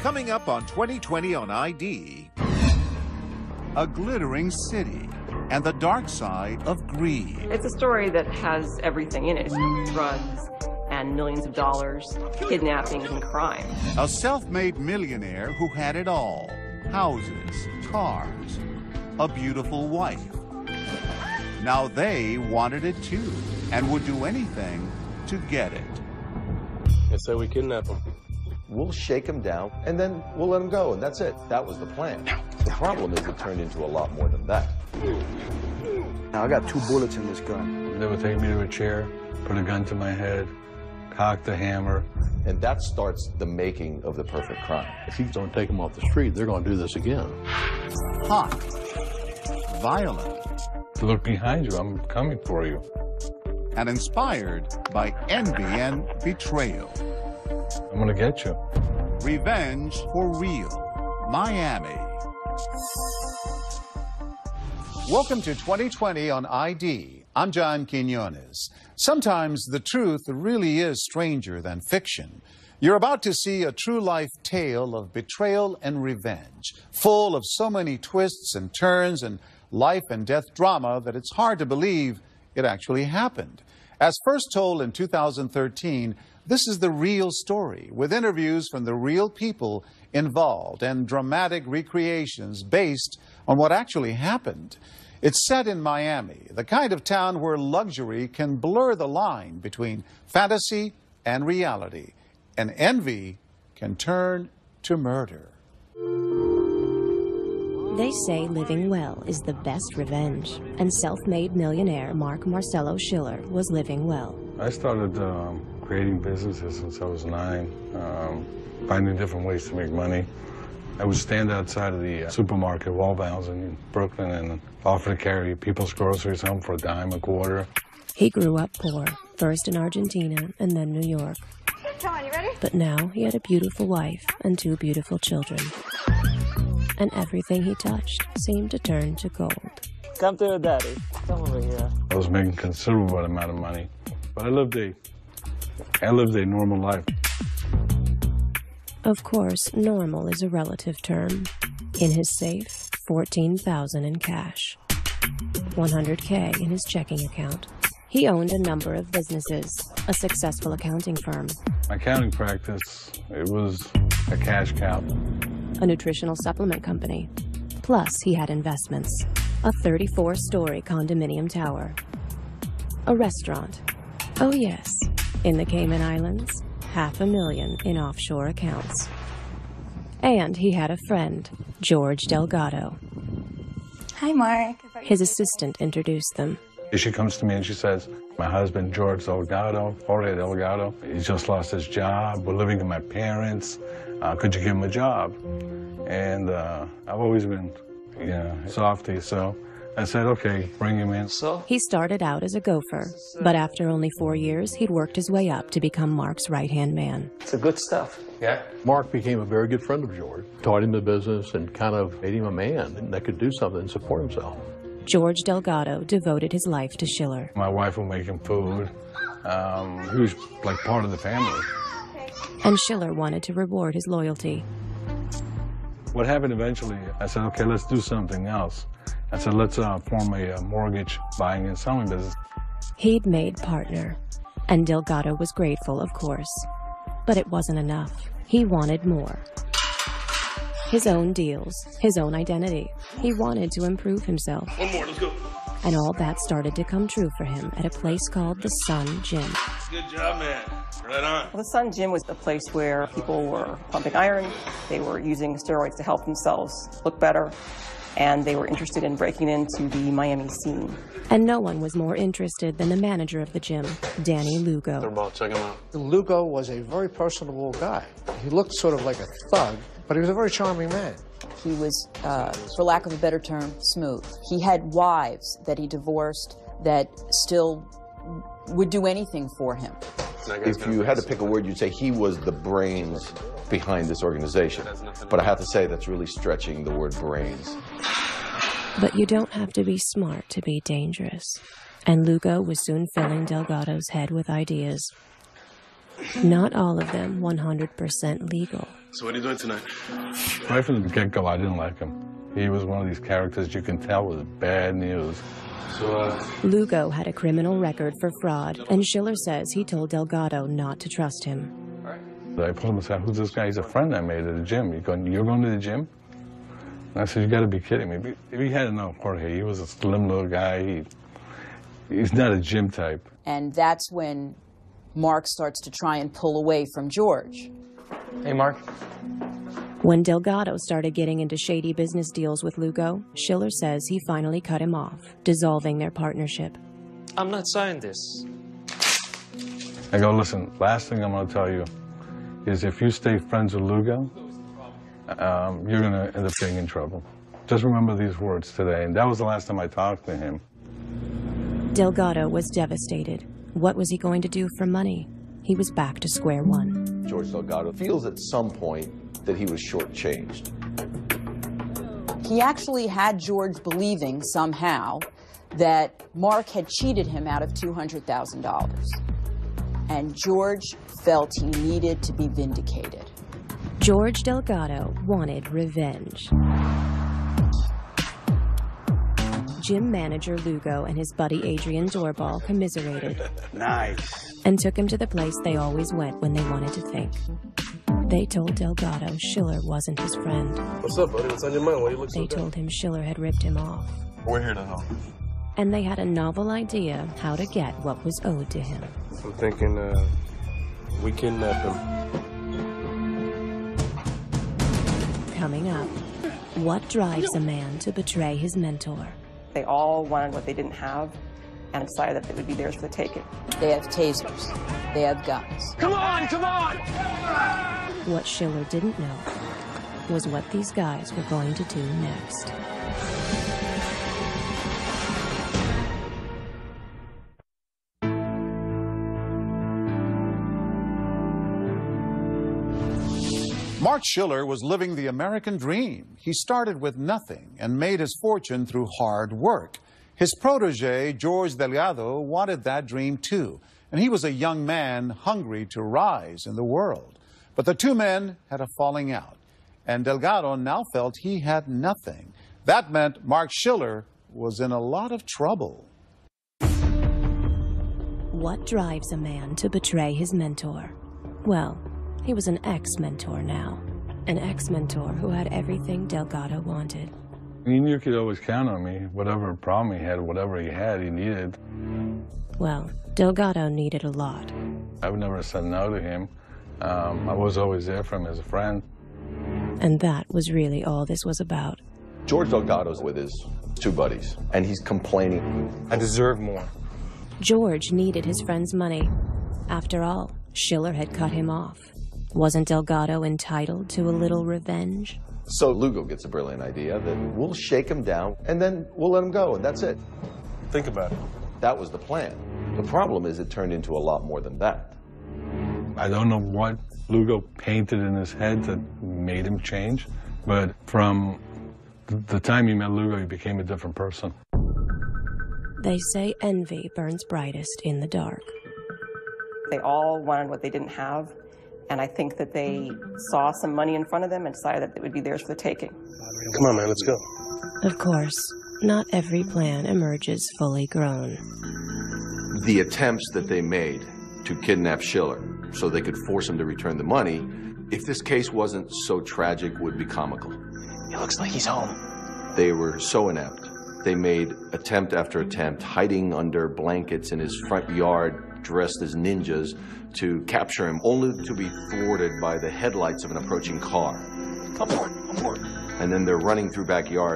Coming up on 2020 on ID. A glittering city and the dark side of greed. It's a story that has everything in it. Drugs and millions of dollars, kidnappings and crime. A self-made millionaire who had it all. Houses, cars, a beautiful wife. Now they wanted it too and would do anything to get it. They said we kidnap him. We'll shake him down, and then we'll let him go, and that's it. That was the plan. The problem is it turned into a lot more than that. Now, I got 2 bullets in this gun. They would take me to a chair, put a gun to my head, cock the hammer. And that starts the making of the perfect crime. If you don't take them off the street, they're going to do this again. Hot. Violent. Look behind you, I'm coming for you. And inspired by envy and betrayal. I'm gonna get you. Revenge for real. Miami. Welcome to 2020 on ID. I'm John Quinones. Sometimes the truth really is stranger than fiction. You're about to see a true life tale of betrayal and revenge, full of so many twists and turns and life and death drama that it's hard to believe it actually happened. As first told in 2013, this is the real story, with interviews from the real people involved and dramatic recreations based on what actually happened. It's set in Miami, the kind of town where luxury can blur the line between fantasy and reality, and envy can turn to murder. They say living well is the best revenge, and self-made millionaire Marc Schiller was living well. I started creating businesses since I was 9, finding different ways to make money. I would stand outside of the supermarket, Wallbounds in Brooklyn, and offer to carry people's groceries home for a dime a quarter. He grew up poor, first in Argentina and then New York. Come on, you ready? But now he had a beautiful wife and 2 beautiful children. And everything he touched seemed to turn to gold. Come to daddy. Come over here. I was making a considerable amount of money, but I lived a normal life. Of course, normal is a relative term. In his safe, $14,000 in cash, $100K in his checking account. He owned a number of businesses, a successful accounting firm. My accounting practice, it was a cash cow. A nutritional supplement company. Plus, he had investments. A 34-story condominium tower. A restaurant. Oh yes, in the Cayman Islands, $500,000 in offshore accounts. And he had a friend, George Delgado. Hi, Mark. His assistant introduced them. She comes to me and she says, my husband, Jorge Delgado, he just lost his job. We're living with my parents. Could you give him a job? And I've always been, softy, so I said, okay, bring him in. He started out as a gopher, but after only 4 years, he'd worked his way up to become Marc's right-hand man. It's the good stuff. Yeah. Marc became a very good friend of George, taught him the business and kind of made him a man that could do something and support himself. George Delgado devoted his life to Schiller. My wife will make him food. He was like part of the family. And Schiller wanted to reward his loyalty. What happened eventually, I said, okay, let's do something else. I said, let's form a mortgage buying and selling business. He'd made partner, and Delgado was grateful, of course. But it wasn't enough. He wanted more. His own deals, his own identity. He wanted to improve himself. One more, let's go. And all that started to come true for him at a place called the Sun Gym. Good job, man. Right on. Well, the Sun Gym was a place where people were pumping iron, they were using steroids to help themselves look better, and they were interested in breaking into the Miami scene. And no one was more interested than the manager of the gym, Danny Lugo. They're about to check him out. Lugo was a very personable guy. He looked sort of like a thug, but he was a very charming man. He was, for lack of a better term, smooth. He had wives that he divorced that still would do anything for him. If you had to pick a word, you'd say he was the brains behind this organization. But I have to say that's really stretching the word brains. But you don't have to be smart to be dangerous. And Lugo was soon filling Delgado's head with ideas. Not all of them 100% legal. So what are you doing tonight? Right from the get-go, I didn't like him. He was one of these characters you can tell was bad news. So, Lugo had a criminal record for fraud, and Schiller says he told Delgado not to trust him. I pulled him aside, who's this guy? He's a friend I made at the gym. You're going to the gym? And I said, you got to be kidding me. He had to know Jorge. He was a slim little guy. He's not a gym type. And that's when Marc starts to try and pull away from George. Hey, Marc. When Delgado started getting into shady business deals with Lugo, Schiller says he finally cut him off, dissolving their partnership. I'm not signing this. I go, listen, last thing I'm going to tell you is if you stay friends with Lugo, you're going to end up getting in trouble. Just remember these words today. And that was the last time I talked to him. Delgado was devastated. What was he going to do for money? He was back to square one. George Delgado feels at some point that he was shortchanged. He actually had George believing somehow that Marc had cheated him out of $200,000. And George felt he needed to be vindicated. George Delgado wanted revenge. Gym manager Lugo and his buddy Adrian Doorball commiserated. Nice. And took him to the place they always went when they wanted to think. They told Delgado Schiller wasn't his friend. What's up, buddy? What's on your mind? Why you look so They told him Schiller had ripped him off. We're here to help. And they had a novel idea how to get what was owed to him. I'm thinking, we kidnap him. Coming up, what drives a man to betray his mentor? They all wanted what they didn't have and decided that it would be theirs for the taking. They have tasers. They have guns. Come on, come on! What Schiller didn't know was what these guys were going to do next. Marc Schiller was living the American dream. He started with nothing and made his fortune through hard work. His protege, George Delgado, wanted that dream too, and he was a young man hungry to rise in the world. But the two men had a falling out, and Delgado now felt he had nothing. That meant Marc Schiller was in a lot of trouble. What drives a man to betray his mentor? Well, he was an ex-mentor now. An ex-mentor who had everything Delgado wanted. He knew you could always count on me. Whatever problem he had, whatever he had, he needed. Well, Delgado needed a lot. I would never said no to him. I was always there for him as a friend. And that was really all this was about. George Delgado's with his two buddies, and he's complaining. I deserve more. George needed his friend's money. After all, Schiller had cut him off. Wasn't Delgado entitled to a little revenge? So Lugo gets a brilliant idea that we'll shake him down, and then we'll let him go, and that's it. Think about it. That was the plan. The problem is it turned into a lot more than that. I don't know what Lugo painted in his head that made him change, but from the time he met Lugo, he became a different person. They say envy burns brightest in the dark. They all wanted what they didn't have, and I think that they saw some money in front of them and decided that it would be theirs for the taking. Come on, man, let's go. Of course, not every plan emerges fully grown. The attempts that they made to kidnap Schiller so they could force him to return the money, if this case wasn't so tragic, would be comical. It looks like he's home. They were so inept. They made attempt after attempt, hiding under blankets in his front yard, dressed as ninjas, to capture him, only to be thwarted by the headlights of an approaching car. Abort, abort. And then they're running through backyards.